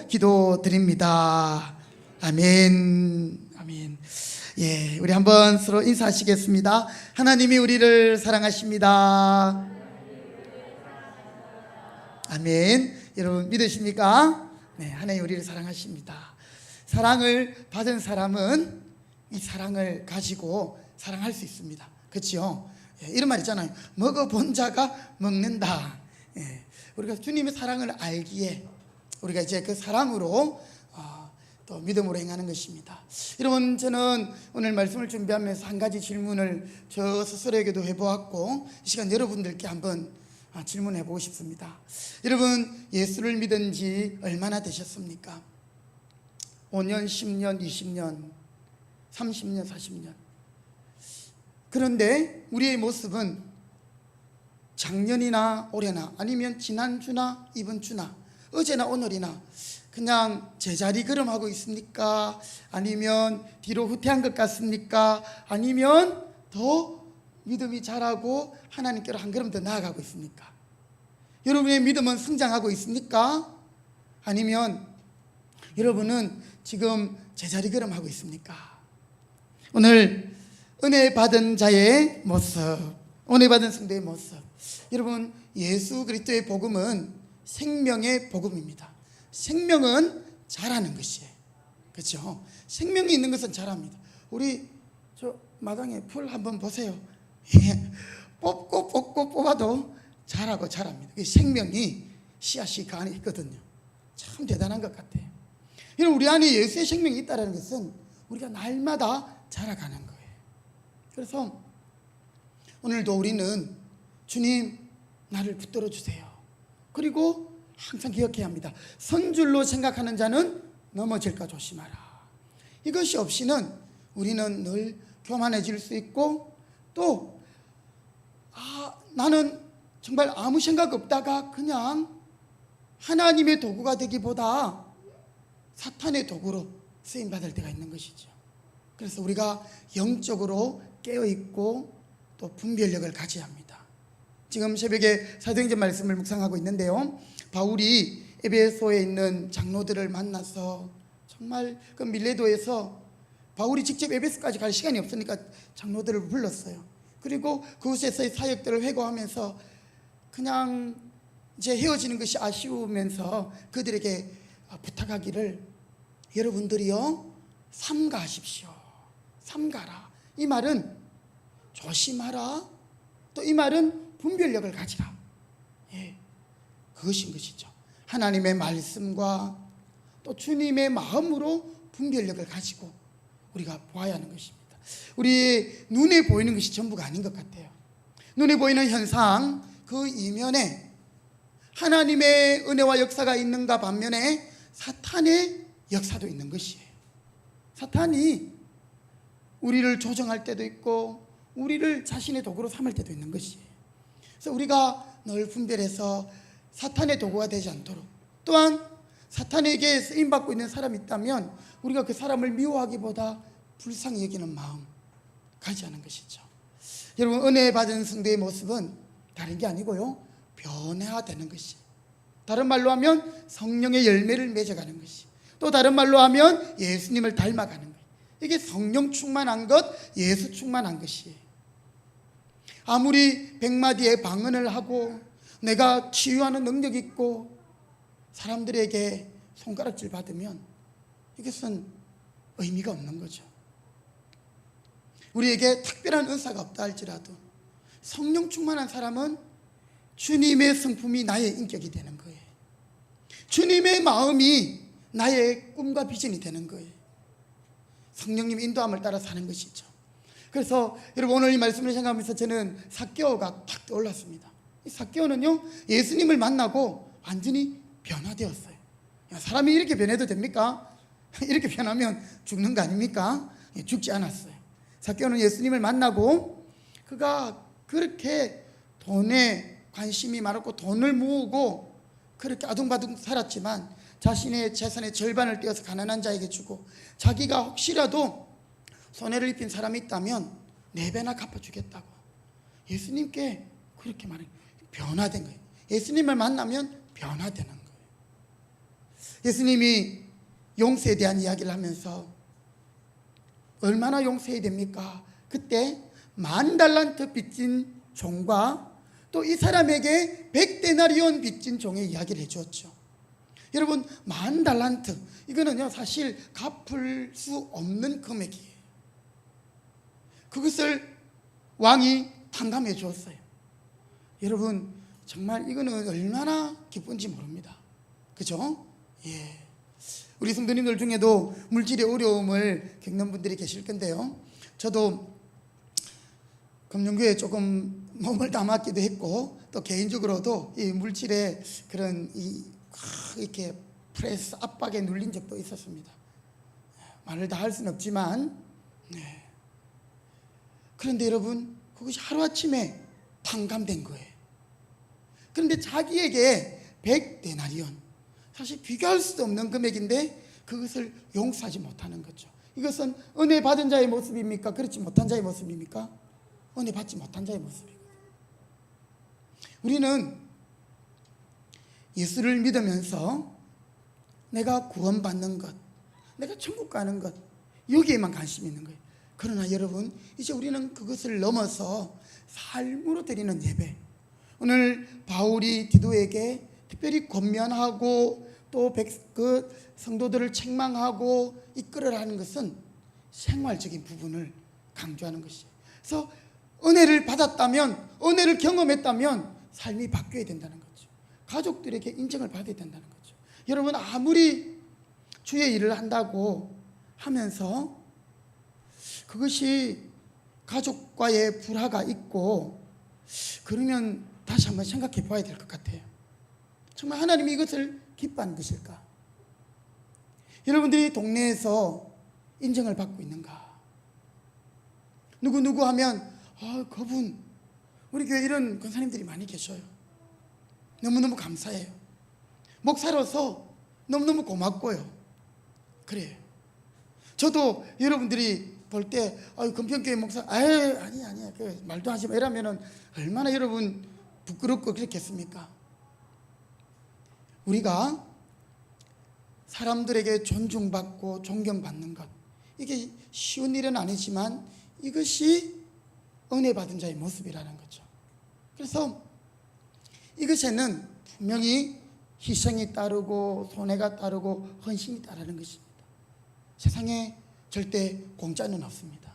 기도드립니다. 아멘. 아멘. 예, 우리 한번 서로 인사하시겠습니다. 하나님이 우리를 사랑하십니다. 아멘. 여러분 믿으십니까? 네, 하나님 우리를 사랑하십니다. 사랑을 받은 사람은 이 사랑을 가지고 사랑할 수 있습니다. 그렇죠? 예, 이런 말 있잖아요. 먹어본 자가 먹는다. 예, 우리가 주님의 사랑을 알기에 우리가 이제 그 사랑으로 또 믿음으로 행하는 것입니다. 여러분, 저는 오늘 말씀을 준비하면서 한 가지 질문을 저 스스로에게도 해보았고 이 시간 여러분들께 한번 질문해 보고 싶습니다. 여러분, 예수를 믿은 지 얼마나 되셨습니까? 5년, 10년, 20년, 30년, 40년. 그런데 우리의 모습은 작년이나 올해나 아니면 지난주나 이번주나 어제나 오늘이나 그냥 제자리 걸음하고 있습니까? 아니면 뒤로 후퇴한 것 같습니까? 아니면 더 믿음이 자라고 하나님께로 한 걸음 더 나아가고 있습니까? 여러분의 믿음은 성장하고 있습니까? 아니면 여러분은 지금 제자리 걸음하고 있습니까? 오늘 은혜 받은 자의 모습, 은혜 받은 성도의 모습. 여러분, 예수 그리스도의 복음은 생명의 복음입니다. 생명은 자라는 것이에요. 그렇죠? 생명이 있는 것은 자랍니다. 우리 저 마당에 풀 한번 보세요. 뽑고 뽑아도 자라고 자랍니다. 생명이 씨앗이 그 안에 있거든요. 참 대단한 것 같아요. 여러분, 우리 안에 예수의 생명이 있다는 것은 우리가 날마다 자라가는 거예요. 그래서 오늘도 우리는 주님 나를 붙들어 주세요. 그리고 항상 기억해야 합니다. 선 줄로 생각하는 자는 넘어질까 조심하라. 이것이 없이는 우리는 늘 교만해질 수 있고 또 나는 정말 아무 생각 없다가 그냥 하나님의 도구가 되기보다 사탄의 도구로 쓰임받을 때가 있는 것이죠. 그래서 우리가 영적으로 깨어있고 또 분별력을 가져야 합니다. 지금 새벽에 사도행전 말씀을 묵상하고 있는데요, 바울이 에베소에 있는 장로들을 만나서 정말 그 밀레도에서 바울이 직접 에베소까지 갈 시간이 없으니까 장로들을 불렀어요. 그리고 그곳에서의 사역들을 회고하면서 그냥 이제 헤어지는 것이 아쉬우면서 그들에게 부탁하기를, 여러분들이요 삼가하십시오. 삼가라. 이 말은 조심하라. 또 이 말은 분별력을 가지라. 예, 그것인 것이죠. 하나님의 말씀과 또 주님의 마음으로 분별력을 가지고 우리가 보아야 하는 것입니다. 우리 눈에 보이는 것이 전부가 아닌 것 같아요. 눈에 보이는 현상 그 이면에 하나님의 은혜와 역사가 있는가 반면에 사탄의 역사도 있는 것이에요. 사탄이 우리를 조정할 때도 있고 우리를 자신의 도구로 삼을 때도 있는 것이에요. 그래서 우리가 늘 분별해서 사탄의 도구가 되지 않도록, 또한 사탄에게 쓰임받고 있는 사람이 있다면 우리가 그 사람을 미워하기보다 불쌍히 여기는 마음 가지하는 것이죠. 여러분, 은혜 받은 성도의 모습은 다른 게 아니고요, 변화되는 것이, 다른 말로 하면 성령의 열매를 맺어가는 것이, 또 다른 말로 하면 예수님을 닮아가는 것. 이게 성령 충만한 것, 예수 충만한 것이에요. 아무리 100마디의 방언을 하고 내가 치유하는 능력이 있고 사람들에게 손가락질 받으면 이것은 의미가 없는 거죠. 우리에게 특별한 은사가 없다 할지라도 성령 충만한 사람은 주님의 성품이 나의 인격이 되는 거예요. 주님의 마음이 나의 꿈과 비전이 되는 거예요. 성령님 인도함을 따라 사는 것이죠. 그래서 여러분, 오늘 이 말씀을 생각하면서 저는 삭개오가 탁 떠올랐습니다. 이 삭개오는요, 예수님을 만나고 완전히 변화되었어요. 사람이 이렇게 변해도 됩니까? 이렇게 변하면 죽는 거 아닙니까? 죽지 않았어요. 삭개오는 예수님을 만나고 그가 그렇게 돈에 관심이 많았고 돈을 모으고 그렇게 아둥바둥 살았지만 자신의 재산의 절반을 떼어서 가난한 자에게 주고 자기가 혹시라도 손해를 입힌 사람이 있다면 4배나 갚아주겠다고 예수님께 그렇게 말해요. 변화된 거예요. 예수님을 만나면 변화되는 거예요. 예수님이 용서에 대한 이야기를 하면서 얼마나 용서해야 됩니까? 그때 10,000달란트 빚진 종과 또 이 사람에게 100데나리온 빚진 종의 이야기를 해주었죠. 여러분, 10,000달란트, 이거는요 사실 갚을 수 없는 금액이에요. 그것을 왕이 탕감해 주었어요. 여러분, 정말 이거는 얼마나 기쁜지 모릅니다. 그죠? 예. 우리 성도님들 중에도 물질의 어려움을 겪는 분들이 계실 건데요, 저도 금융교회에 조금 몸을 담았기도 했고, 또 개인적으로도 이 물질의 그런 이렇게 프레스 압박에 눌린 적도 있었습니다. 말을 다 할 수는 없지만, 네. 그런데 여러분, 그것이 하루아침에 탕감된 거예요. 그런데 자기에게 100데나리온, 사실 비교할 수도 없는 금액인데 그것을 용서하지 못하는 거죠. 이것은 은혜 받은 자의 모습입니까? 그렇지 못한 자의 모습입니까? 은혜 받지 못한 자의 모습이거든요. 우리는 예수를 믿으면서 내가 구원받는 것, 내가 천국 가는 것, 여기에만 관심이 있는 거예요. 그러나 여러분, 이제 우리는 그것을 넘어서 삶으로 드리는 예배, 오늘 바울이 디도에게 특별히 권면하고 또 그 성도들을 책망하고 이끌으라는 것은 생활적인 부분을 강조하는 것이에요. 그래서 은혜를 받았다면, 은혜를 경험했다면 삶이 바뀌어야 된다는 거죠. 가족들에게 인정을 받아야 된다는 거죠. 여러분, 아무리 주의 일을 한다고 하면서 그것이 가족과의 불화가 있고 그러면 다시 한번 생각해 봐야 될 것 같아요. 정말 하나님이 이것을 기뻐하는 것일까? 여러분들이 동네에서 인정을 받고 있는가? 누구 하면 그분, 우리 교회 이런 권사님들이 많이 계셔요. 너무너무 감사해요. 목사로서 너무너무 고맙고요. 그래요. 저도 여러분들이 볼 때 금평교회 목사, 아니야 그 말도 하지 마 이러면은 얼마나 여러분 부끄럽고 그렇겠습니까? 우리가 사람들에게 존중받고 존경받는 것, 이게 쉬운 일은 아니지만 이것이 은혜 받은 자의 모습이라는 거죠. 그래서 이것에는 분명히 희생이 따르고 손해가 따르고 헌신이 따르는 것입니다. 세상에 절대 공짜는 없습니다.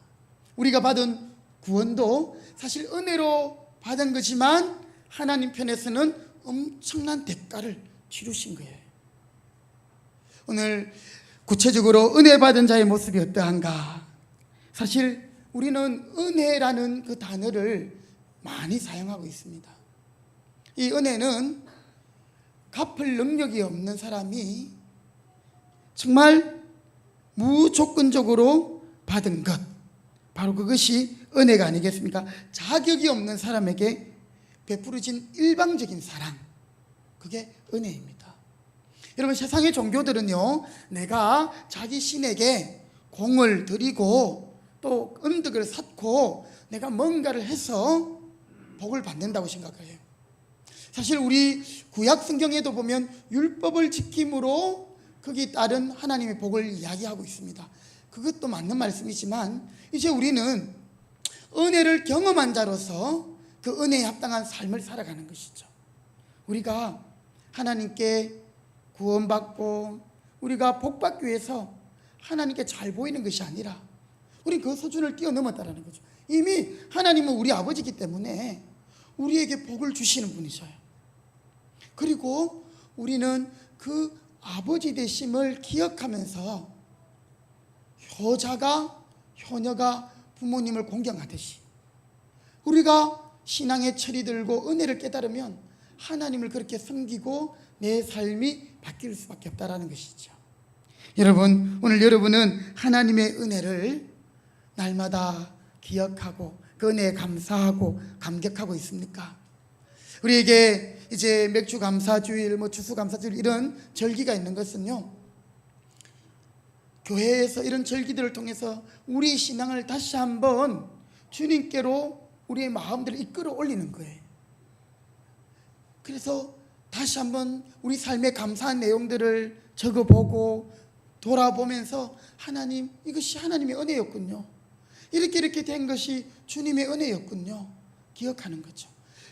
우리가 받은 구원도 사실 은혜로 받은 거지만 하나님 편에서는 엄청난 대가를 치르신 거예요. 오늘 구체적으로 은혜 받은 자의 모습이 어떠한가? 사실 우리는 은혜라는 그 단어를 많이 사용하고 있습니다. 이 은혜는 갚을 능력이 없는 사람이 정말 무조건적으로 받은 것, 바로 그것이 은혜가 아니겠습니까? 자격이 없는 사람에게 베풀어진 일방적인 사랑, 그게 은혜입니다. 여러분, 세상의 종교들은요, 내가 자기 신에게 공을 들이고 또 은덕을 쌓고 내가 뭔가를 해서 복을 받는다고 생각해요. 사실 우리 구약 성경에도 보면 율법을 지킴으로 거기에 따른 하나님의 복을 이야기하고 있습니다. 그것도 맞는 말씀이지만 이제 우리는 은혜를 경험한 자로서 그 은혜에 합당한 삶을 살아가는 것이죠. 우리가 하나님께 구원받고 우리가 복받기 위해서 하나님께 잘 보이는 것이 아니라 우리 그 수준을 뛰어넘었다는 거죠. 이미 하나님은 우리 아버지이기 때문에 우리에게 복을 주시는 분이셔요. 그리고 우리는 그 아버지 되심을 기억하면서 효녀가 부모님을 공경하듯이 우리가 신앙의 철이 들고 은혜를 깨달으면 하나님을 그렇게 섬기고 내 삶이 바뀔 수밖에 없다는 것이죠. 여러분, 오늘 여러분은 하나님의 은혜를 날마다 기억하고 그 은혜에 감사하고 감격하고 있습니까? 우리에게 이제 맥주 감사주일, 추수 감사주일 이런 절기가 있는 것은요, 교회에서 이런 절기들을 통해서 우리 신앙을 다시 한번 주님께로 우리의 마음들을 이끌어 올리는 거예요. 그래서 다시 한번 우리 삶의 감사한 내용들을 적어보고 돌아보면서 하나님, 이것이 하나님의 은혜였군요. 이렇게 된 것이 주님의 은혜였군요. 기억하는 거죠.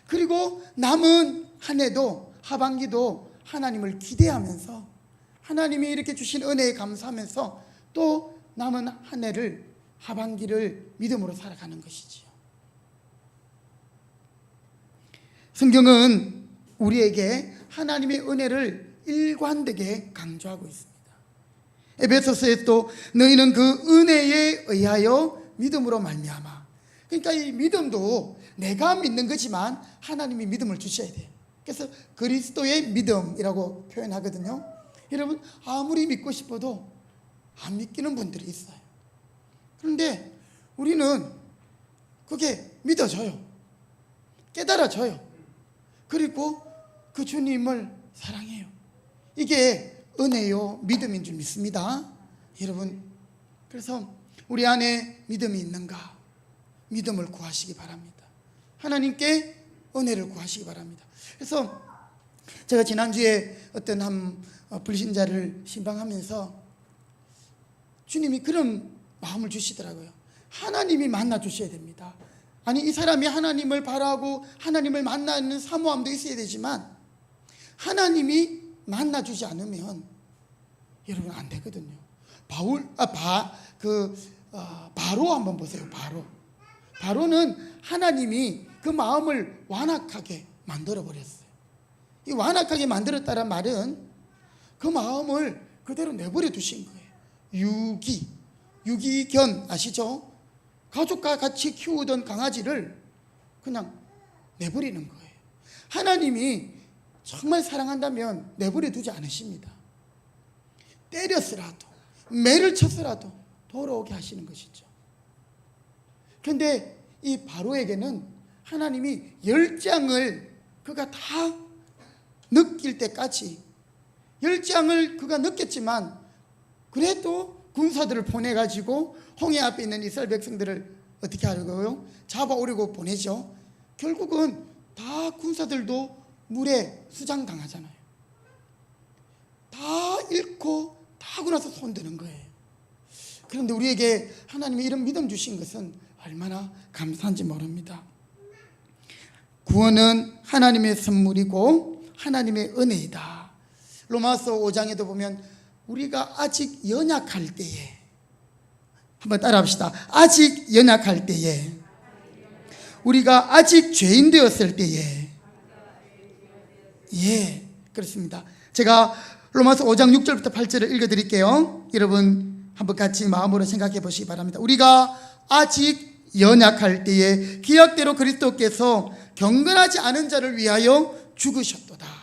그리고 남은 한 해도, 하반기도 하나님을 기대하면서 하나님이 이렇게 주신 은혜에 감사하면서 또 남은 한 해를, 하반기를 믿음으로 살아가는 것이지요. 성경은 우리에게 하나님의 은혜를 일관되게 강조하고 있습니다. 에베소서에도 너희는 그 은혜에 의하여 믿음으로 말미암아. 그러니까 이 믿음도 내가 믿는 거지만 하나님이 믿음을 주셔야 돼요. 그래서 그리스도의 믿음이라고 표현하거든요. 여러분, 아무리 믿고 싶어도 안 믿기는 분들이 있어요. 그런데 우리는 그게 믿어져요. 깨달아져요. 그리고 그 주님을 사랑해요. 이게 은혜요, 믿음인 줄 믿습니다. 여러분, 그래서 우리 안에 믿음이 있는가? 믿음을 구하시기 바랍니다. 하나님께 은혜를 구하시기 바랍니다. 그래서 제가 지난주에 어떤 한 불신자를 신방하면서 주님이 그런 마음을 주시더라고요. 하나님이 만나 주셔야 됩니다. 아니, 이 사람이 하나님을 바라고 하나님을 만나는 사모함도 있어야 되지만 하나님이 만나 주지 않으면 여러분 안 되거든요. 바로 한번 보세요. 바로는 하나님이 그 마음을 완악하게 만들어 버렸어요. 이 완악하게 만들었다는 말은 그 마음을 그대로 내버려 두신 거예요. 유기견 아시죠? 가족과 같이 키우던 강아지를 그냥 내버리는 거예요. 하나님이 정말 사랑한다면 내버려 두지 않으십니다. 때렸으라도, 매를 쳤으라도 돌아오게 하시는 것이죠. 그런데 이 바로에게는 하나님이 열장을 그가 다 느낄 때까지, 열장을 그가 느꼈지만 그래도 군사들을 보내가지고 홍해 앞에 있는 이스라엘 백성들을 어떻게 하려고요? 잡아오려고 보내죠. 결국은 다 군사들도 물에 수장당하잖아요. 다 잃고 다 하고 나서 손드는 거예요. 그런데 우리에게 하나님이 이런 믿음 주신 것은 얼마나 감사한지 모릅니다. 구원은 하나님의 선물이고 하나님의 은혜이다. 로마서 5장에도 보면 우리가 아직 연약할 때에, 한번 따라합시다. 아직 연약할 때에, 우리가 아직 죄인 되었을 때에, 예, 그렇습니다. 제가 로마서 5장 6절부터 8절을 읽어드릴게요. 여러분 한번 같이 마음으로 생각해 보시기 바랍니다. 우리가 아직 연약할 때에 기약대로 그리스도께서 경건하지 않은 자를 위하여 죽으셨도다.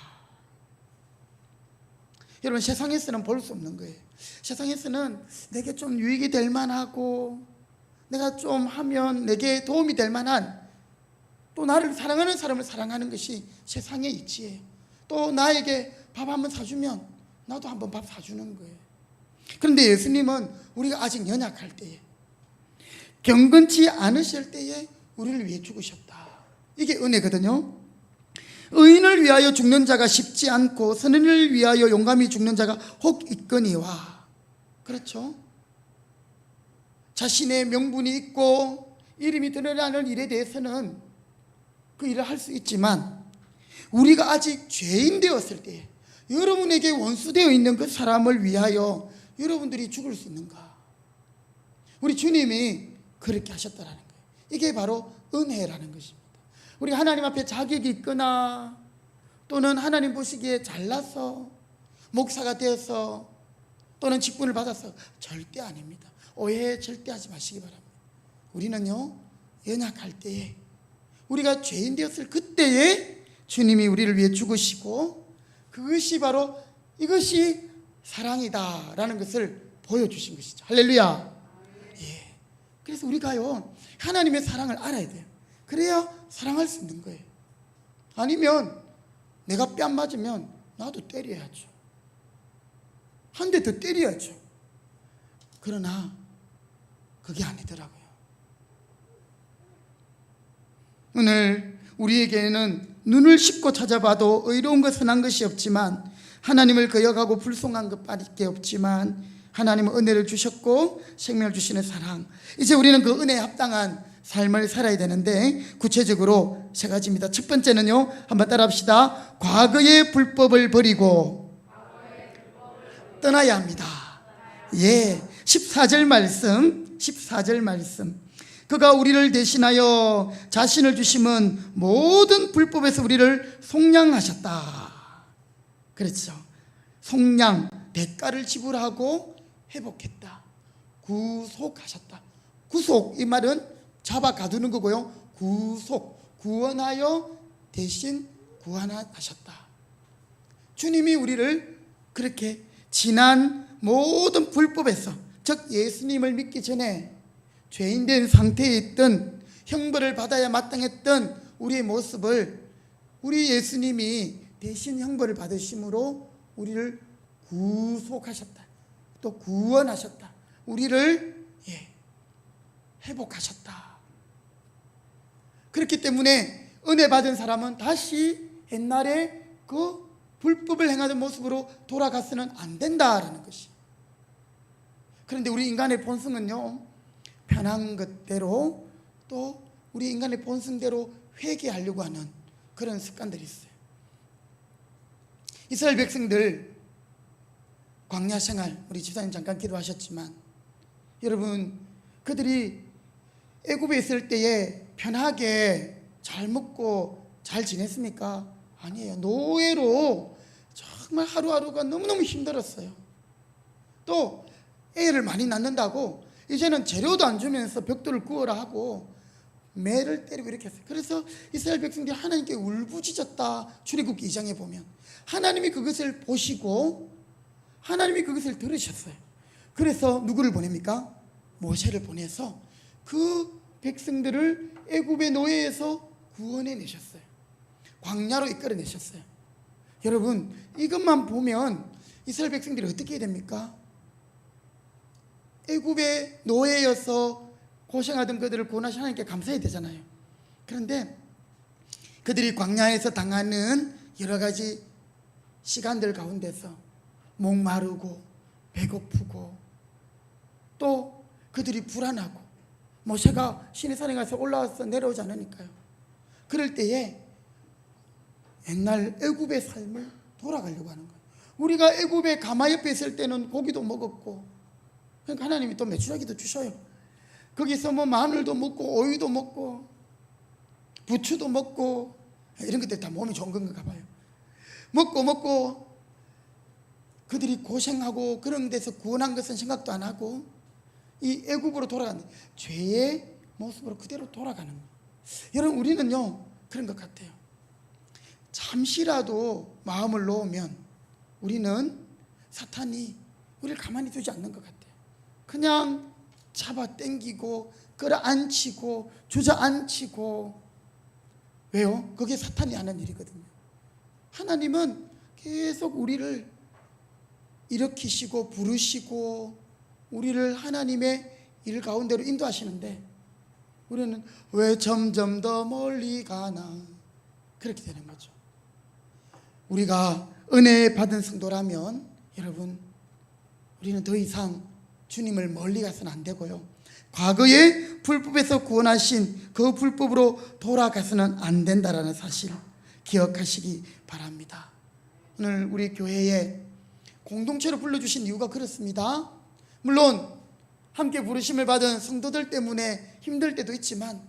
여러분, 세상에서는 볼 수 없는 거예요. 세상에서는 내게 좀 유익이 될 만하고 내가 좀 하면 내게 도움이 될 만한, 또 나를 사랑하는 사람을 사랑하는 것이 세상의 이치예요. 또 나에게 밥 한번 사주면 나도 한번 밥 사주는 거예요. 그런데 예수님은 우리가 아직 연약할 때에, 경건치 않으실 때에 우리를 위해 죽으셨다. 이게 은혜거든요. 의인을 위하여 죽는 자가 쉽지 않고 선인을 위하여 용감히 죽는 자가 혹 있거니와. 그렇죠? 자신의 명분이 있고 이름이 드러나는 일에 대해서는 그 일을 할 수 있지만 우리가 아직 죄인 되었을 때에, 여러분에게 원수되어 있는 그 사람을 위하여 여러분들이 죽을 수 있는가? 우리 주님이 그렇게 하셨다라는 거예요. 이게 바로 은혜라는 것입니다. 우리가 하나님 앞에 자격이 있거나 또는 하나님 보시기에 잘나서 목사가 되어서 또는 직분을 받아서 절대 아닙니다. 오해 절대 하지 마시기 바랍니다. 우리는요, 연약할 때에, 우리가 죄인 되었을 그때에 주님이 우리를 위해 죽으시고, 그것이 바로 이것이 사랑이다라는 것을 보여주신 것이죠. 할렐루야. 예. 그래서 우리가요, 하나님의 사랑을 알아야 돼요. 그래야 사랑할 수 있는 거예요. 아니면 내가 뺨 맞으면 나도 때려야죠. 한 대 더 때려야죠. 그러나 그게 아니더라고요. 오늘 우리에게는 눈을 씻고 찾아봐도 의로운 것은 한 것이 없지만 하나님을 거역하고 불송한 것밖에 없지만 하나님은 은혜를 주셨고 생명을 주시는 사랑, 이제 우리는 그 은혜에 합당한 삶을 살아야 되는데 구체적으로 세 가지입니다. 첫 번째는요, 한번 따라합시다. 과거의 불법을 버리고 떠나야 합니다. 예, 14절 말씀. 그가 우리를 대신하여 자신을 주심은 모든 불법에서 우리를 속량하셨다. 그렇죠. 속량, 대가를 지불하고 회복했다. 구속하셨다. 구속, 이 말은 잡아 가두는 거고요. 구속, 구원하여 대신 구원하셨다. 주님이 우리를 그렇게 지난 모든 불법에서, 즉 예수님을 믿기 전에 죄인된 상태에 있던, 형벌을 받아야 마땅했던 우리의 모습을 우리 예수님이 대신 형벌을 받으심으로 우리를 구속하셨다. 또 구원하셨다. 우리를 회복하셨다. 그렇기 때문에 은혜 받은 사람은 다시 옛날에 그 불법을 행하던 모습으로 돌아가서는 안 된다라는 것이. 그런데 우리 인간의 본성은요, 편한 것대로 또 우리 인간의 본성대로 회개하려고 하는 그런 습관들이 있어요. 이스라엘 백성들 광야 생활, 우리 집사님 잠깐 기도하셨지만, 여러분 그들이 애굽에 있을 때에 편하게 잘 먹고 잘 지냈습니까? 아니에요. 노예로 정말 하루하루가 너무너무 힘들었어요. 또 애를 많이 낳는다고 이제는 재료도 안 주면서 벽돌을 구워라 하고 매를 때리고 이렇게 했어요. 그래서 이스라엘 백성들이 하나님께 울부짖었다. 출애굽기 2장에 보면 하나님이 그것을 보시고 하나님이 그것을 들으셨어요. 그래서 누구를 보냅니까? 모세를 보내서 그 백성들을 애굽의 노예에서 구원해 내셨어요. 광야로 이끌어내셨어요. 여러분 이것만 보면 이스라엘 백성들이 어떻게 해야 됩니까? 애굽의 노예여서 고생하던 그들을 구원하신 하나님께 감사해야 되잖아요. 그런데 그들이 광야에서 당하는 여러 가지 시간들 가운데서 목마르고 배고프고 또 그들이 불안하고 모세가 시내산에 가서 올라와서 내려오지 않으니까요. 그럴 때에 옛날 애굽의 삶을 돌아가려고 하는 거예요. 우리가 애굽의 가마 옆에 있을 때는 고기도 먹었고, 그러니까 하나님이 또 메추라기도 주셔요. 거기서 뭐 마늘도 먹고 오이도 먹고 부추도 먹고 이런 것들 다 몸이 좋은 건가 봐요. 먹고 그들이 고생하고 그런 데서 구원한 것은 생각도 안 하고 이 애굽으로 돌아가는 죄의 모습으로 그대로 돌아가는 거예요. 여러분 우리는요 그런 것 같아요. 잠시라도 마음을 놓으면 우리는 사탄이 우리를 가만히 두지 않는 것 같아요. 그냥 잡아당기고 끌어안치고 주저앉히고. 왜요? 그게 사탄이 하는 일이거든요. 하나님은 계속 우리를 일으키시고 부르시고 우리를 하나님의 일 가운데로 인도하시는데 우리는 왜 점점 더 멀리 가나 그렇게 되는 거죠. 우리가 은혜 받은 성도라면 여러분 우리는 더 이상 주님을 멀리 가서는 안 되고요. 과거에 불법에서 구원하신 그 불법으로 돌아가서는 안 된다라는 사실 기억하시기 바랍니다. 오늘 우리 교회에 공동체로 불러주신 이유가 그렇습니다. 물론 함께 부르심을 받은 성도들 때문에 힘들 때도 있지만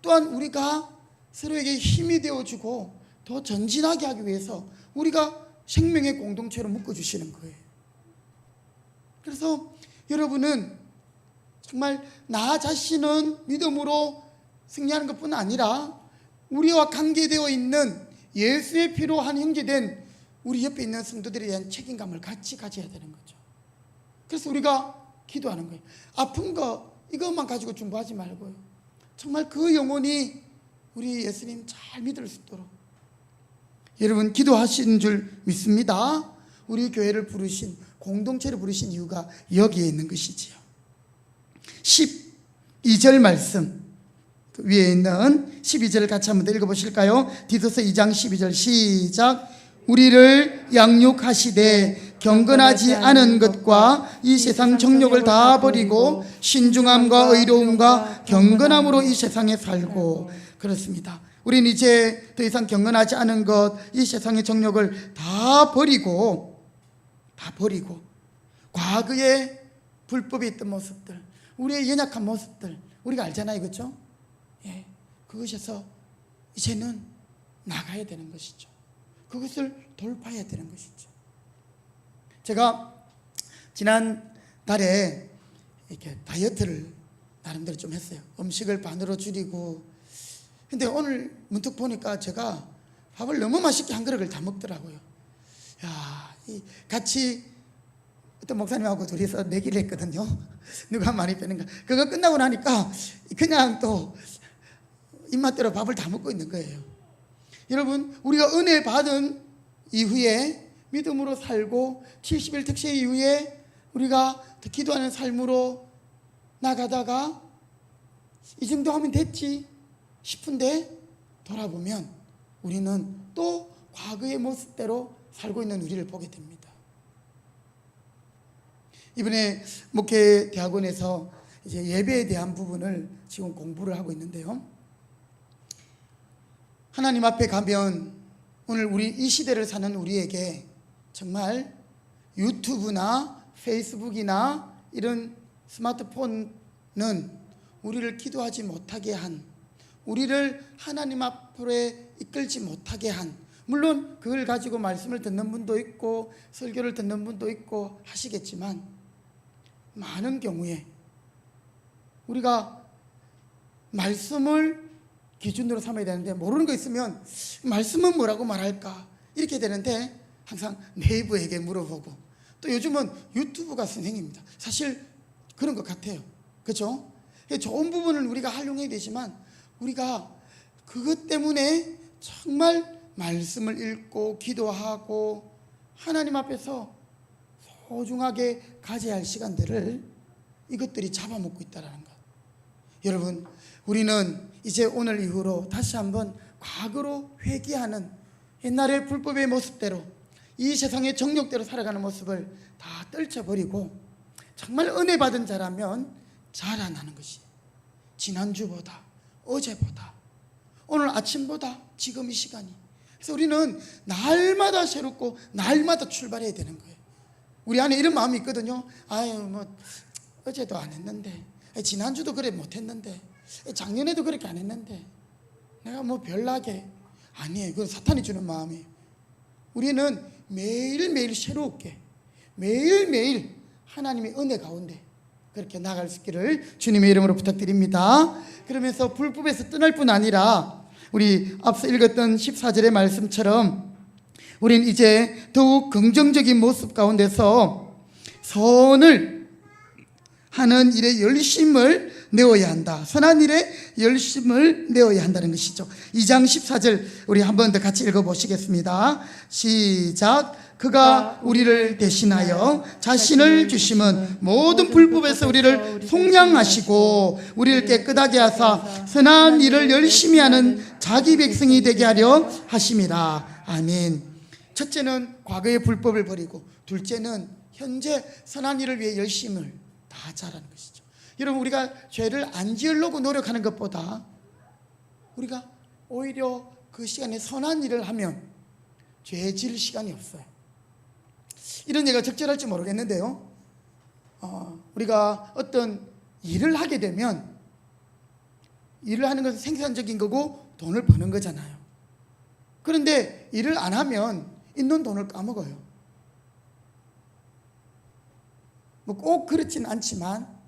또한 우리가 서로에게 힘이 되어주고 더 전진하게 하기 위해서 우리가 생명의 공동체로 묶어주시는 거예요. 그래서 여러분은 정말 나 자신은 믿음으로 승리하는 것뿐 아니라 우리와 관계되어 있는 예수의 피로 한 형제된 우리 옆에 있는 성도들에 대한 책임감을 같이 가져야 되는 거죠. 그래서 우리가 기도하는 거예요. 아픈 거 이것만 가지고 중보하지 말고요. 정말 그 영혼이 우리 예수님 잘 믿을 수 있도록 여러분 기도하신 줄 믿습니다. 우리 교회를 부르신 공동체를 부르신 이유가 여기에 있는 것이지요. 12절 말씀 위에 있는 12절을 같이 한번 더 읽어보실까요? 디도서 2장 12절 시작. 우리를 양육하시되 경건하지 않은 것과 이 세상 정욕을 다 버리고 신중함과 의로움과 경건함으로 이 세상에 살고. 그렇습니다. 우리는 이제 더 이상 경건하지 않은 것, 이 세상의 정욕을 다 버리고 과거에 불법이 있던 모습들, 우리의 연약한 모습들 우리가 알잖아요, 그렇죠? 예, 그것에서 이제는 나가야 되는 것이죠. 그것을 돌파해야 되는 것이죠. 제가 지난 달에 이렇게 다이어트를 나름대로 좀 했어요. 음식을 반으로 줄이고. 근데 오늘 문득 보니까 제가 밥을 너무 맛있게 한 그릇을 다 먹더라고요. 야, 같이 어떤 목사님하고 둘이서 내기를 했거든요. 누가 많이 빼는가. 그거 끝나고 나니까 그냥 또 입맛대로 밥을 다 먹고 있는 거예요. 여러분, 우리가 은혜 받은 이후에 믿음으로 살고 70일 특세 이후에 우리가 더 기도하는 삶으로 나가다가 이 정도 하면 됐지 싶은데 돌아보면 우리는 또 과거의 모습대로 살고 있는 우리를 보게 됩니다. 이번에 목회 대학원에서 이제 예배에 대한 부분을 지금 공부를 하고 있는데요. 하나님 앞에 가면 오늘 우리 이 시대를 사는 우리에게 정말 유튜브나 페이스북이나 이런 스마트폰은 우리를 기도하지 못하게 한, 우리를 하나님 앞으로 이끌지 못하게 한, 물론 그걸 가지고 말씀을 듣는 분도 있고 설교를 듣는 분도 있고 하시겠지만 많은 경우에 우리가 말씀을 기준으로 삼아야 되는데 모르는 거 있으면 말씀은 뭐라고 말할까 이렇게 되는데 항상 네이버에게 물어보고, 또 요즘은 유튜브가 선생님입니다. 사실 그런 것 같아요. 그렇죠? 좋은 부분을 우리가 활용해야 되지만 우리가 그것 때문에 정말 말씀을 읽고 기도하고 하나님 앞에서 소중하게 가져야 할 시간들을 이것들이 잡아먹고 있다는 것. 여러분, 우리는 이제 오늘 이후로 다시 한번 과거로 회귀하는, 옛날의 불법의 모습대로 이 세상의 정욕대로 살아가는 모습을 다 떨쳐버리고 정말 은혜 받은 자라면 자라나는 것이 지난주보다, 어제보다, 오늘 아침보다 지금 이 시간이. 그래서 우리는 날마다 새롭고 날마다 출발해야 되는 거예요. 우리 안에 이런 마음이 있거든요. 아유, 뭐 어제도 안 했는데, 지난주도 그래 못했는데, 작년에도 그렇게 안 했는데 내가 뭐 별나게. 아니에요. 그건 사탄이 주는 마음이에요. 우리는 매일매일 새롭게, 매일매일 하나님의 은혜 가운데 그렇게 나갈 수 있기를 주님의 이름으로 부탁드립니다. 그러면서 불법에서 떠날 뿐 아니라 우리 앞서 읽었던 14절의 말씀처럼 우린 이제 더욱 긍정적인 모습 가운데서 선을 하는 일에 열심을 내어야 한다. 선한 일에 열심을 내어야 한다는 것이죠. 2장 14절 우리 한 번 더 같이 읽어보시겠습니다. 시작. 그가 우리를 대신하여 자신을 주심은 모든 불법에서 우리를 속량하시고 우리를 깨끗하게 하사 선한 일을 열심히 하는 자기 백성이 되게 하려 하심이라. 아멘. 첫째는 과거의 불법을 버리고, 둘째는 현재 선한 일을 위해 열심을 다하자라는 것이죠. 여러분, 우리가 죄를 안 지으려고 노력하는 것보다 우리가 오히려 그 시간에 선한 일을 하면 죄 지을 시간이 없어요. 이런 얘기가 적절할지 모르겠는데요, 우리가 어떤 일을 하게 되면 일을 하는 것은 생산적인 거고 돈을 버는 거잖아요. 그런데 일을 안 하면 있는 돈을 까먹어요. 뭐 꼭 그렇진 않지만,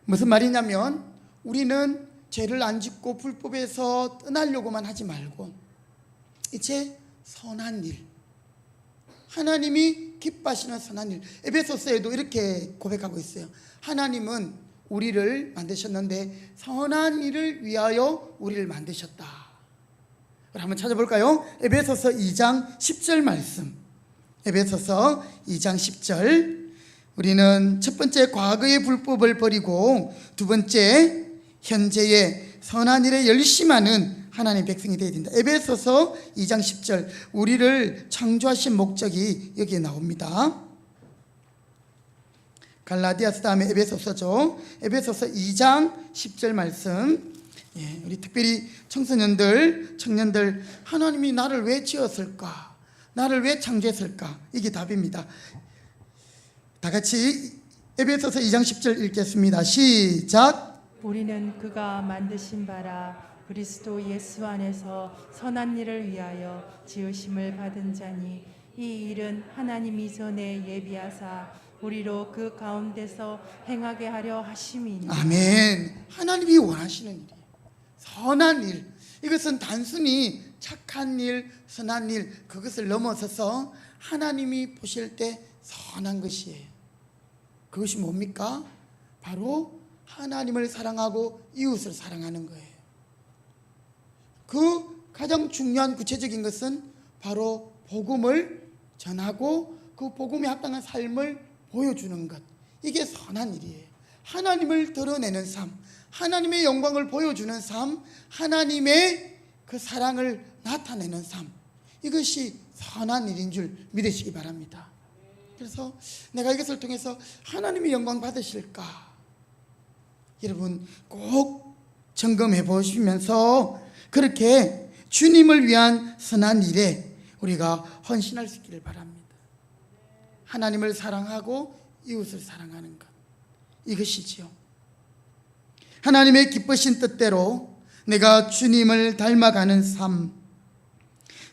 무슨 말이냐면 우리는 죄를 안 짓고 불법에서 떠나려고만 하지 말고 이제 선한 일, 하나님이 기뻐하시는 선한 일, 에베소서에도 이렇게 고백하고 있어요. 하나님은 우리를 만드셨는데 선한 일을 위하여 우리를 만드셨다. 한번 찾아볼까요? 에베소서 2장 10절 말씀. 에베소서 2장 10절. 우리는 첫 번째 과거의 불법을 버리고 두 번째 현재의 선한 일에 열심하는 하나님의 백성이 되어야 된다. 에베소서 2장 10절, 우리를 창조하신 목적이 여기에 나옵니다. 갈라디아서 다음에 에베소서죠. 에베소서 2장 10절 말씀. 우리 특별히 청소년들, 청년들, 하나님이 나를 왜 지었을까? 나를 왜 창조했을까? 이게 답입니다. 다 같이 에베소서 2장 10절 읽겠습니다. 시작. 우리는 그가 만드신 바라 그리스도 예수 안에서 선한 일을 위하여 지으심을 받은 자니 이 일은 하나님이 전에 예비하사 우리로 그 가운데서 행하게 하려 하심이니. 아멘. 하나님이 원하시는 일이에요. 선한 일. 이것은 단순히 착한 일, 선한 일, 그것을 넘어서서 하나님이 보실 때 선한 것이에요. 그것이 뭡니까? 바로 하나님을 사랑하고 이웃을 사랑하는 거예요. 그 가장 중요한 구체적인 것은 바로 복음을 전하고 그 복음에 합당한 삶을 보여주는 것. 이게 선한 일이에요. 하나님을 드러내는 삶, 하나님의 영광을 보여주는 삶, 하나님의 그 사랑을 나타내는 삶, 이것이 선한 일인 줄 믿으시기 바랍니다. 그래서 내가 이것을 통해서 하나님의 영광 받으실까? 여러분 꼭 점검해 보시면서 그렇게 주님을 위한 선한 일에 우리가 헌신할 수 있기를 바랍니다. 하나님을 사랑하고 이웃을 사랑하는 것, 이것이지요. 하나님의 기쁘신 뜻대로 내가 주님을 닮아가는 삶,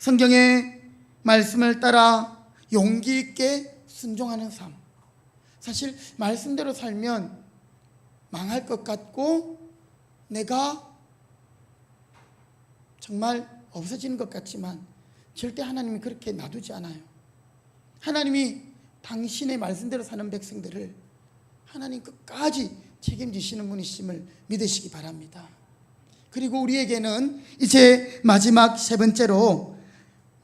성경의 말씀을 따라 용기 있게 순종하는 삶. 사실 말씀대로 살면 망할 것 같고 내가 정말 없어지는 것 같지만 절대 하나님이 그렇게 놔두지 않아요. 하나님이 당신의 말씀대로 사는 백성들을 하나님 끝까지 책임지시는 분이심을 믿으시기 바랍니다. 그리고 우리에게는 이제 마지막 세 번째로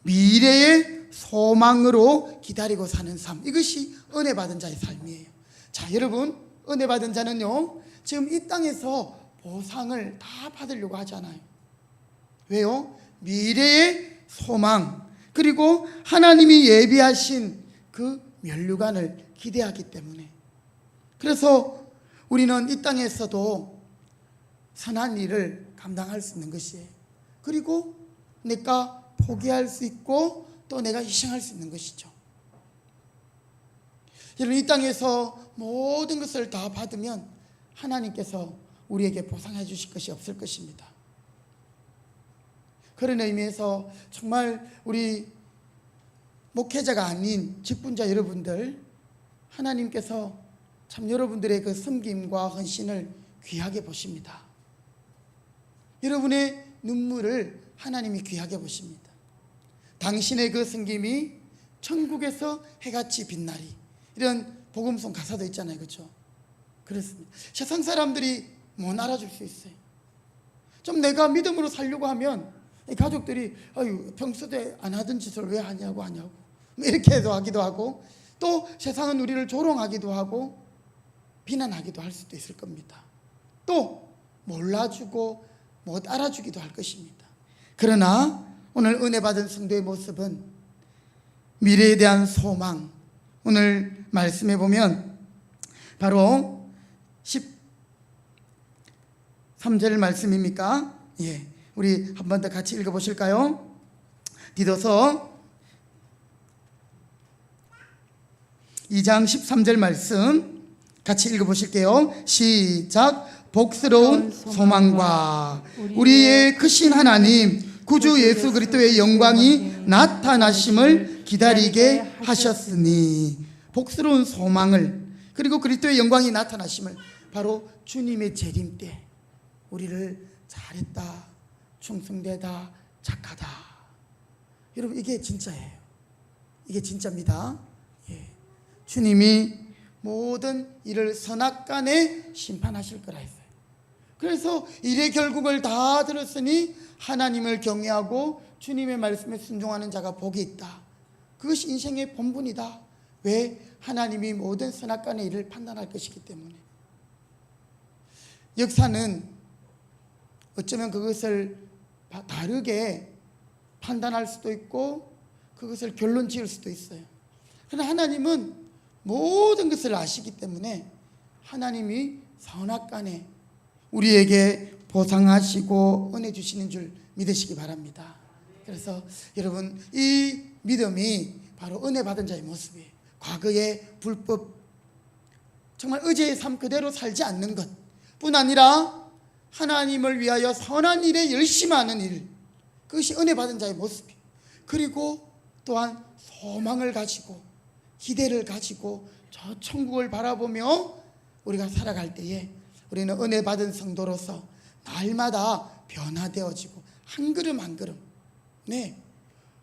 미래의 소망으로 기다리고 사는 삶, 이것이 은혜 받은 자의 삶이에요. 자, 여러분, 은혜 받은 자는요 지금 이 땅에서 보상을 다 받으려고 하지 않아요. 왜요? 미래의 소망, 그리고 하나님이 예비하신 그 면류관을 기대하기 때문에. 그래서 우리는 이 땅에서도 선한 일을 감당할 수 있는 것이에요. 그리고 내가 포기할 수 있고 또 내가 희생할 수 있는 것이죠. 여러분, 이 땅에서 모든 것을 다 받으면 하나님께서 우리에게 보상해 주실 것이 없을 것입니다. 그런 의미에서 정말 우리 목회자가 아닌 직분자 여러분들, 하나님께서 참 여러분들의 그 섬김과 헌신을 귀하게 보십니다. 여러분의 눈물을 하나님이 귀하게 보십니다. 당신의 그 섬김이 천국에서 해같이 빛나리, 이런 복음송 가사도 있잖아요. 그렇죠? 그렇습니다. 세상 사람들이 못 알아줄 수 있어요. 좀 내가 믿음으로 살려고 하면 가족들이 아유 평소에 안 하던 짓을 왜 하냐고 이렇게 하기도 하고, 또 세상은 우리를 조롱하기도 하고 비난하기도 할 수도 있을 겁니다. 또 몰라주고 못 알아주기도 할 것입니다. 그러나 오늘 은혜 받은 성도의 모습은 미래에 대한 소망, 오늘 말씀해 보면 바로 13절 말씀입니까? 예, 우리 한 번 더 같이 읽어보실까요? 디도서 2장 13절 말씀 같이 읽어보실게요. 시작. 복스러운 소망과 우리의 크신 하나님 구주 예수 그리스도의 영광이 나타나심을 기다리게 하셨으니, 복스러운 소망을, 그리고 그리스도의 영광이 나타나심을, 바로 주님의 재림 때 우리를 잘했다, 충성되다, 착하다. 여러분, 이게 진짜예요. 이게 진짜입니다. 예. 주님이 모든 일을 선악간에 심판하실 거라 했어요. 그래서 일의 결국을 다 들었으니 하나님을 경외하고 주님의 말씀에 순종하는 자가 복이 있다. 그것이 인생의 본분이다. 왜? 하나님이 모든 선악간의 일을 판단할 것이기 때문에. 역사는 어쩌면 그것을 다르게 판단할 수도 있고 그것을 결론 지을 수도 있어요. 그러나 하나님은 모든 것을 아시기 때문에 하나님이 선악간에 우리에게 보상하시고 은혜 주시는 줄 믿으시기 바랍니다. 그래서 여러분, 이 믿음이 바로 은혜 받은 자의 모습이에요. 과거의 불법, 정말 의제의 삶 그대로 살지 않는 것 뿐 아니라 하나님을 위하여 선한 일에 열심하는 일, 그것이 은혜 받은 자의 모습이에요. 그리고 또한 소망을 가지고 기대를 가지고 저 천국을 바라보며 우리가 살아갈 때에 우리는 은혜 받은 성도로서 날마다 변화되어지고 한 걸음 한 걸음,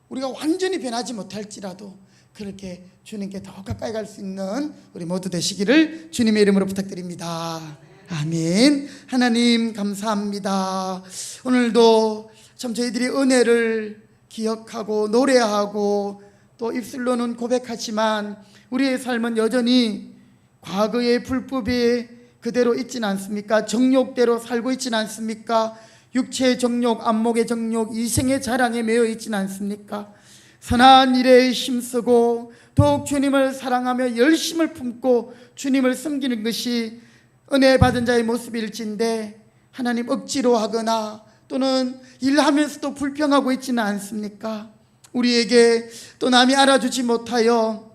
우리가 완전히 변하지 못할지라도 그렇게 주님께 더 가까이 갈 수 있는 우리 모두 되시기를 주님의 이름으로 부탁드립니다. 아멘. 하나님 감사합니다. 오늘도 참 저희들이 은혜를 기억하고 노래하고 또 입술로는 고백하지만 우리의 삶은 여전히 과거의 불법에 그대로 있지는 않습니까? 정욕대로 살고 있지는 않습니까? 육체의 정욕, 안목의 정욕, 이생의 자랑에 매여 있지는 않습니까? 선한 일에 힘쓰고 더욱 주님을 사랑하며 열심을 품고 주님을 섬기는 것이 은혜 받은 자의 모습일진데 하나님 억지로 하거나 또는 일하면서도 불평하고 있지는 않습니까? 우리에게 또 남이 알아주지 못하여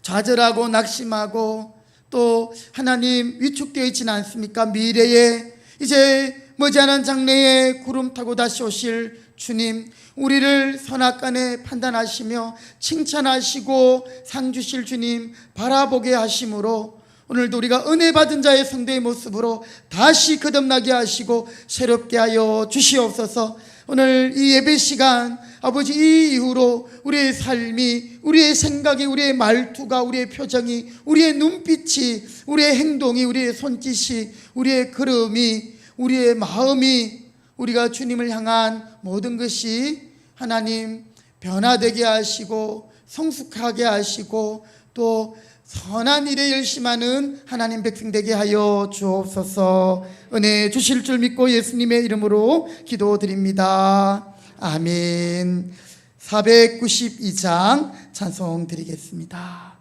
좌절하고 낙심하고 또 하나님 위축되어 있지는 않습니까? 미래에 이제 머지않은 장래에 구름 타고 다시 오실 주님, 우리를 선악간에 판단하시며 칭찬하시고 상 주실 주님 바라보게 하심으로 오늘도 우리가 은혜 받은 자의 성도의 모습으로 다시 거듭나게 하시고 새롭게 하여 주시옵소서. 오늘 이 예배 시간 아버지, 이 이후로 우리의 삶이, 우리의 생각이, 우리의 말투가, 우리의 표정이, 우리의 눈빛이, 우리의 행동이, 우리의 손짓이, 우리의 걸음이, 우리의 마음이, 우리가 주님을 향한 모든 것이 하나님 변화되게 하시고 성숙하게 하시고 또 선한 일에 열심하는 하나님 백성 되게 하여 주옵소서. 은혜 주실 줄 믿고 예수님의 이름으로 기도드립니다. 아멘. 492장 찬송 드리겠습니다.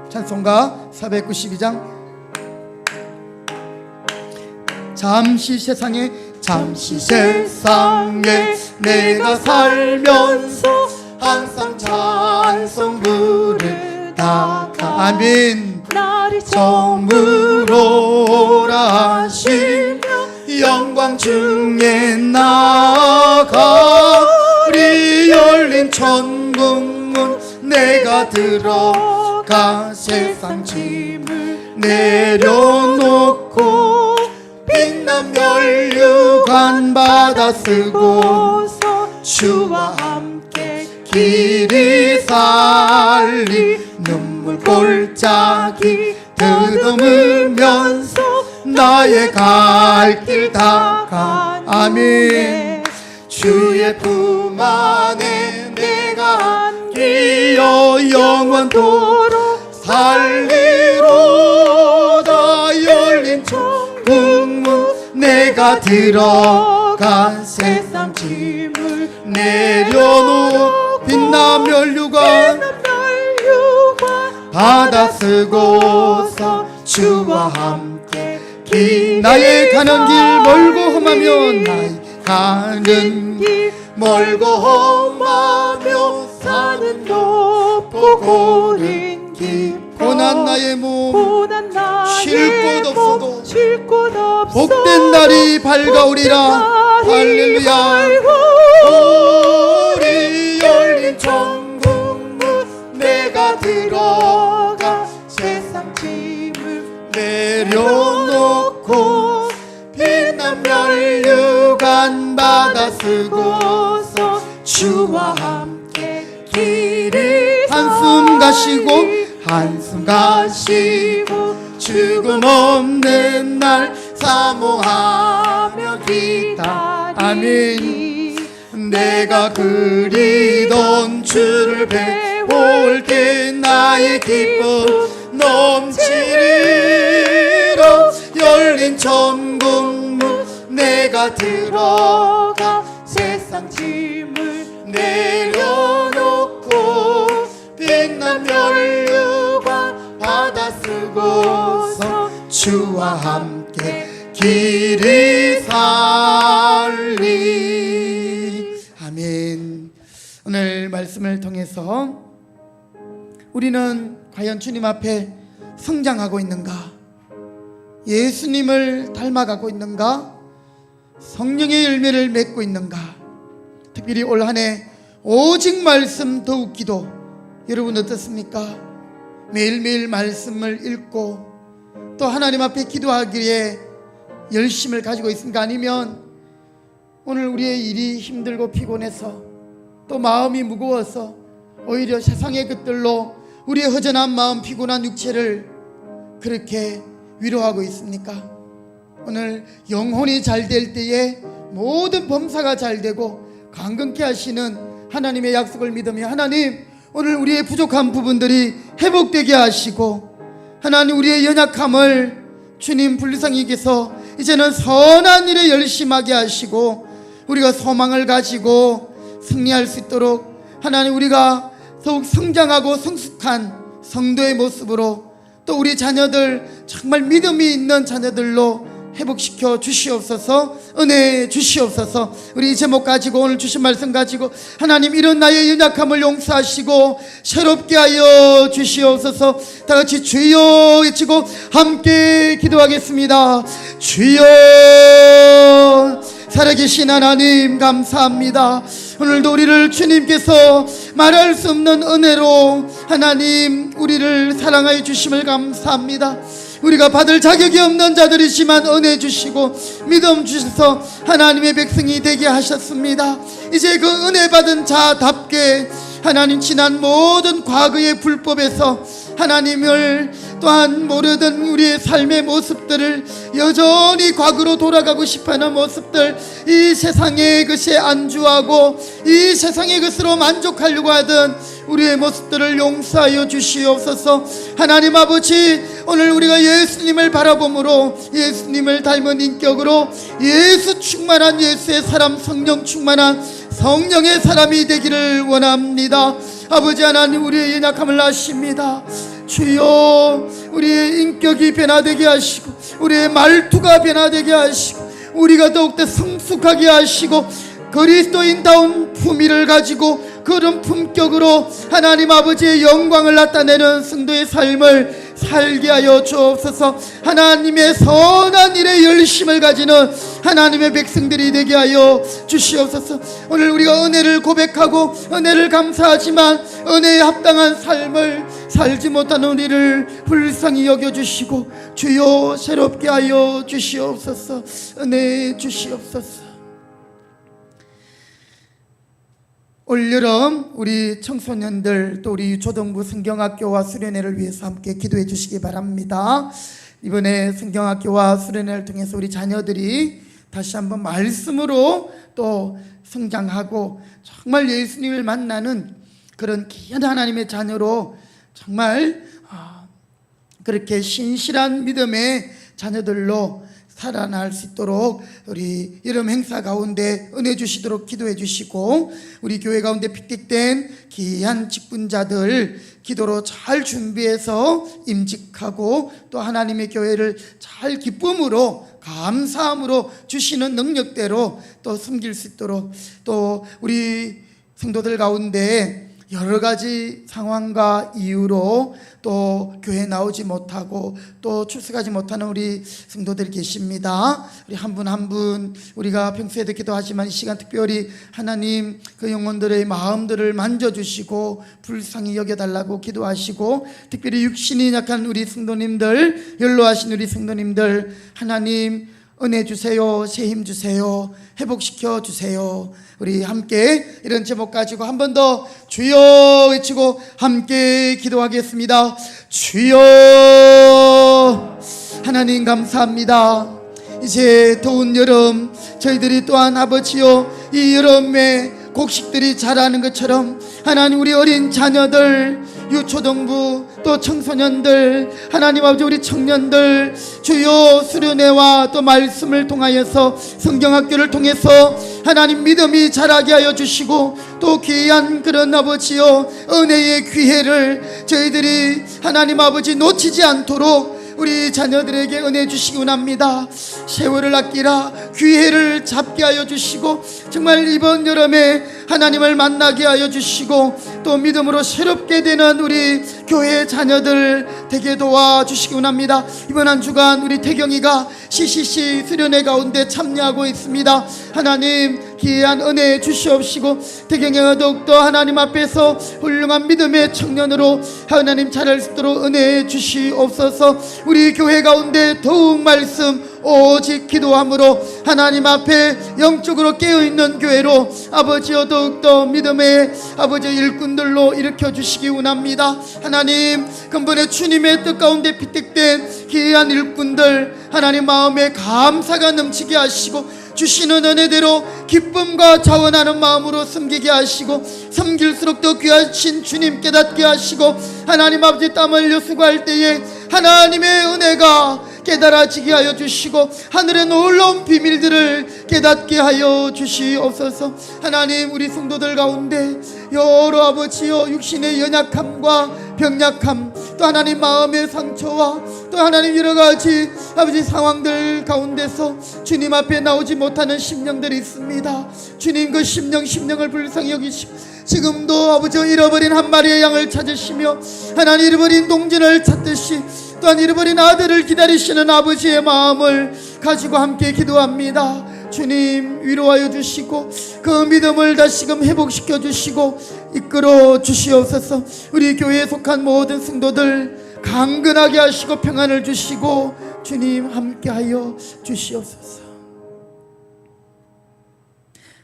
찬송가 492장. 잠시 세상에 내가 살면서 항상 찬송 부르다가 아멘. 나를 저물어라 하시며 영광 중에 나아가리. 열린 천국문 내가 들어가 세상 짐을 내려놓고 빛난 면류관 받아 쓰고서 주와 함께 길이 살리. 눈물 골짜기 더듬으면서 나의 갈 길 다가 아멘. 주의 품 안에 내가 안기어 영원토록 살리로다. 열린 천국문 내가 들어간 세상 짐을 내려놓고 빛난 면류관 받아 쓰고서 주와 함께 나의 가는 길 멀고 험하며 나의 가는 길 멀고 험하며 산은 높고 고른 길 고난 나의 몸 쉴 곳 없어도 복된 날이 밝아오리라. 할렐루야. 우리 열린 천국문 내가 들어가 세상 짐을 내려놓고 빛난 면류관 받아 쓰고서 주와 함께 길을 한숨 가시고 죽음 없는 날 사모하며 기다. 아멘. 내가 그리던 주를 배울 때 나의 기쁨 넘치리라. 열린 된 전국문 내가 들어가 세상 짐을 내려놓고 빛난 멸류관 받아 쓰고서 주와 함께 길이 살리. 아멘. 오늘 말씀을 통해서 우리는 과연 주님 앞에 성장하고 있는가? 예수님을 닮아가고 있는가? 성령의 열매를 맺고 있는가? 특별히 올 한 해 오직 말씀 더욱 기도, 여러분 어떻습니까? 매일매일 말씀을 읽고 또 하나님 앞에 기도하기에 열심을 가지고 있습니까? 아니면 오늘 우리의 일이 힘들고 피곤해서 또 마음이 무거워서 오히려 세상의 것들로 우리의 허전한 마음, 피곤한 육체를 그렇게 위로하고 있습니까? 오늘 영혼이 잘 될 때에 모든 범사가 잘 되고 강건케 하시는 하나님의 약속을 믿으며, 하나님 오늘 우리의 부족한 부분들이 회복되게 하시고, 하나님 우리의 연약함을 주님 불쌍히께서 이제는 선한 일에 열심하게 하시고 우리가 소망을 가지고 승리할 수 있도록 하나님 우리가 더욱 성장하고 성숙한 성도의 모습으로 또 우리 자녀들 정말 믿음이 있는 자녀들로 회복시켜 주시옵소서. 은혜 주시옵소서. 우리 이 제목 가지고 오늘 주신 말씀 가지고 하나님 이런 나의 연약함을 용서하시고 새롭게 하여 주시옵소서. 다같이 주여 외치고 함께 기도하겠습니다. 주여, 살아계신 하나님 감사합니다. 오늘도 우리를 주님께서 말할 수 없는 은혜로 하나님 우리를 사랑하여 주심을 감사합니다. 우리가 받을 자격이 없는 자들이지만 은혜 주시고 믿음 주셔서 하나님의 백성이 되게 하셨습니다. 이제 그 은혜 받은 자답게 하나님 지난 모든 과거의 불법에서 하나님을 또한 모르던 우리의 삶의 모습들을 여전히 과거로 돌아가고 싶어하는 모습들, 이 세상의 것에 안주하고 이 세상의 것으로 만족하려고 하던 우리의 모습들을 용서하여 주시옵소서. 하나님 아버지, 오늘 우리가 예수님을 바라봄으로 예수님을 닮은 인격으로 예수 충만한 예수의 사람, 성령 충만한 성령의 사람이 되기를 원합니다. 아버지 하나님, 우리의 연약함을 아십니다. 주여, 우리의 인격이 변화되게 하시고 우리의 말투가 변화되게 하시고 우리가 더욱더 성숙하게 하시고 그리스도인다운 품위를 가지고 그런 품격으로 하나님 아버지의 영광을 나타내는 성도의 삶을 살게 하여 주옵소서. 하나님의 선한 일에 열심을 가지는 하나님의 백성들이 되게 하여 주시옵소서. 오늘 우리가 은혜를 고백하고 은혜를 감사하지만 은혜에 합당한 삶을 살지 못하는 우리를 불쌍히 여겨주시고 주여 새롭게 하여 주시옵소서. 은혜 주시옵소서. 올여름 우리 청소년들 또 우리 초등부 성경학교와 수련회를 위해서 함께 기도해 주시기 바랍니다. 이번에 성경학교와 수련회를 통해서 우리 자녀들이 다시 한번 말씀으로 또 성장하고 정말 예수님을 만나는 그런 귀한 하나님의 자녀로 정말 그렇게 신실한 믿음의 자녀들로 살아날 수 있도록 우리 여름 행사 가운데 은혜 주시도록 기도해 주시고, 우리 교회 가운데 픽픽된 귀한 직분자들 기도로 잘 준비해서 임직하고 또 하나님의 교회를 잘 기쁨으로 감사함으로 주시는 능력대로 또 섬길 수 있도록, 또 우리 성도들 가운데 여러 가지 상황과 이유로 또 교회 나오지 못하고 또 출석하지 못하는 우리 성도들이 계십니다. 우리 한 분 한 분 우리가 평소에도 기도하지만 이 시간 특별히 하나님 그 영혼들의 마음들을 만져주시고 불쌍히 여겨달라고 기도하시고, 특별히 육신이 약한 우리 성도님들, 연로하신 우리 성도님들 하나님 은혜 주세요, 새 힘 주세요, 회복시켜 주세요. 우리 함께 이런 제목 가지고 한 번 더 주여 외치고 함께 기도하겠습니다. 주여, 하나님 감사합니다. 이제 더운 여름 저희들이 또한 아버지요, 이 여름에 곡식들이 자라는 것처럼 하나님 우리 어린 자녀들 유초등부 또 청소년들, 하나님 아버지 우리 청년들 주요 수련회와 또 말씀을 통하여서 성경학교를 통해서 하나님 믿음이 자라게 하여 주시고, 또 귀한 그런 아버지요 은혜의 기회를 저희들이 하나님 아버지 놓치지 않도록 우리 자녀들에게 은혜 주시기 원합니다. 세월을 아끼라 기회를 잡게 하여 주시고, 정말 이번 여름에 하나님을 만나게 하여 주시고, 또 믿음으로 새롭게 되는 우리 교회 자녀들 되게 도와주시기 원합니다. 이번 한 주간 우리 태경이가 CCC 수련회 가운데 참여하고 있습니다. 하나님 귀한 은혜 주시옵시고, 태경이가 더욱더 하나님 앞에서 훌륭한 믿음의 청년으로 하나님 자랄 수 있도록 은혜 주시옵소서. 우리 교회 가운데 더욱 말씀 오직 기도함으로 하나님 앞에 영적으로 깨어있는 교회로 아버지여 더욱더 믿음의 아버지 일꾼들로 일으켜주시기 원합니다. 하나님 근본에 주님의 뜻 가운데 피택된 귀한 일꾼들 하나님 마음에 감사가 넘치게 하시고, 주시는 은혜대로 기쁨과 자원하는 마음으로 섬기게 하시고, 섬길수록 더 귀하신 주님 깨닫게 하시고, 하나님 아버지 땀 흘려 수고할 때에 하나님의 은혜가 깨달아지게 하여 주시고, 하늘의 놀라운 비밀들을 깨닫게 하여 주시옵소서. 하나님 우리 성도들 가운데 여러 아버지여 육신의 연약함과 병약함, 또 하나님 마음의 상처와 또 하나님 여러가지 아버지 상황들 가운데서 주님 앞에 나오지 못하는 심령들이 있습니다. 주님 그 심령을 불쌍히 여기시고, 지금도 아버지 잃어버린 한 마리의 양을 찾으시며 하나님 잃어버린 동전을 찾듯이 또한 잃어버린 아들을 기다리시는 아버지의 마음을 가지고 함께 기도합니다. 주님 위로하여 주시고 그 믿음을 다시금 회복시켜 주시고 이끌어 주시옵소서. 우리 교회에 속한 모든 성도들 강건하게 하시고 평안을 주시고 주님 함께하여 주시옵소서.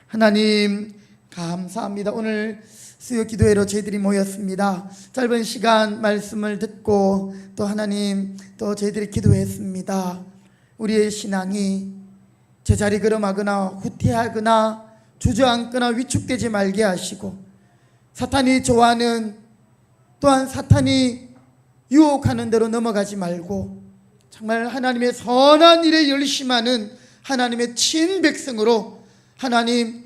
하나님 감사합니다. 오늘 수요 기도회로 저희들이 모였습니다. 짧은 시간 말씀을 듣고 또 하나님 또 저희들이 기도했습니다. 우리의 신앙이 제자리 걸음하거나 후퇴하거나 주저앉거나 위축되지 말게 하시고, 사탄이 좋아하는 또한 사탄이 유혹하는 대로 넘어가지 말고 정말 하나님의 선한 일에 열심하는 하나님의 친백성으로, 하나님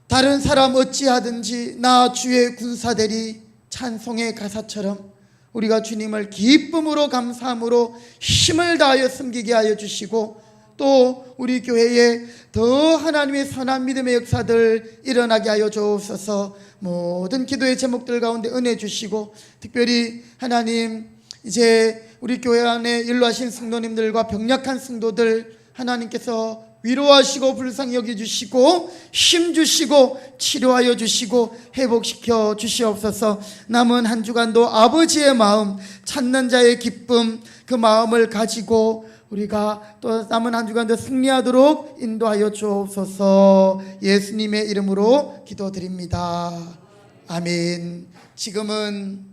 다른 사람 어찌하든지 나 주의 군사되리 찬송의 가사처럼 우리가 주님을 기쁨으로 감사함으로 힘을 다하여 섬기게 하여 주시고, 또 우리 교회에 더 하나님의 선한 믿음의 역사들 일어나게 하여 주옵소서. 모든 기도의 제목들 가운데 은혜 주시고, 특별히 하나님 이제 우리 교회 안에 일로하신 성도님들과 병약한 성도들 하나님께서 위로하시고 불쌍히 여겨주시고 힘 주시고 치료하여 주시고 회복시켜 주시옵소서. 남은 한 주간도 아버지의 마음, 찾는 자의 기쁨, 그 마음을 가지고 우리가 또 남은 한 주간도 승리하도록 인도하여 주옵소서. 예수님의 이름으로 기도드립니다. 아멘. 지금은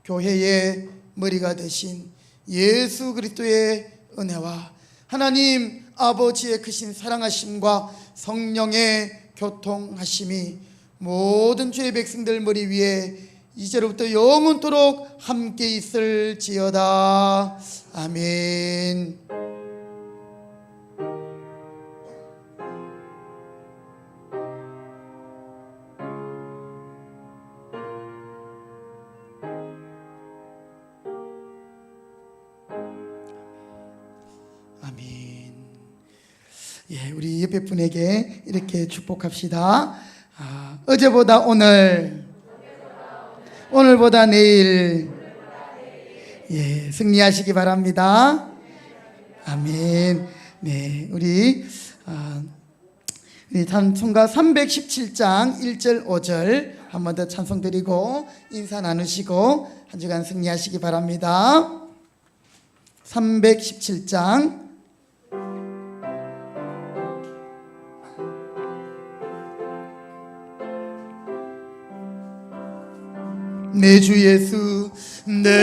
교회의 머리가 되신 예수 그리스도의 은혜와 하나님 아버지의 크신 사랑하심과 성령의 교통하심이 모든 주의 백성들 머리 위에 이제로부터 영원토록 함께 있을지어다. 아멘. 아멘. 예, 우리 옆에 분에게 이렇게 축복합시다. 어제보다 오늘, 오늘보다 내일, 예, 승리하시기 바랍니다. 아멘. 네, 우리 찬송가 317장 1절 5절 한 번 더 찬송 드리고 인사 나누시고 한 주간 승리하시기 바랍니다. 317장 내 주 예수 내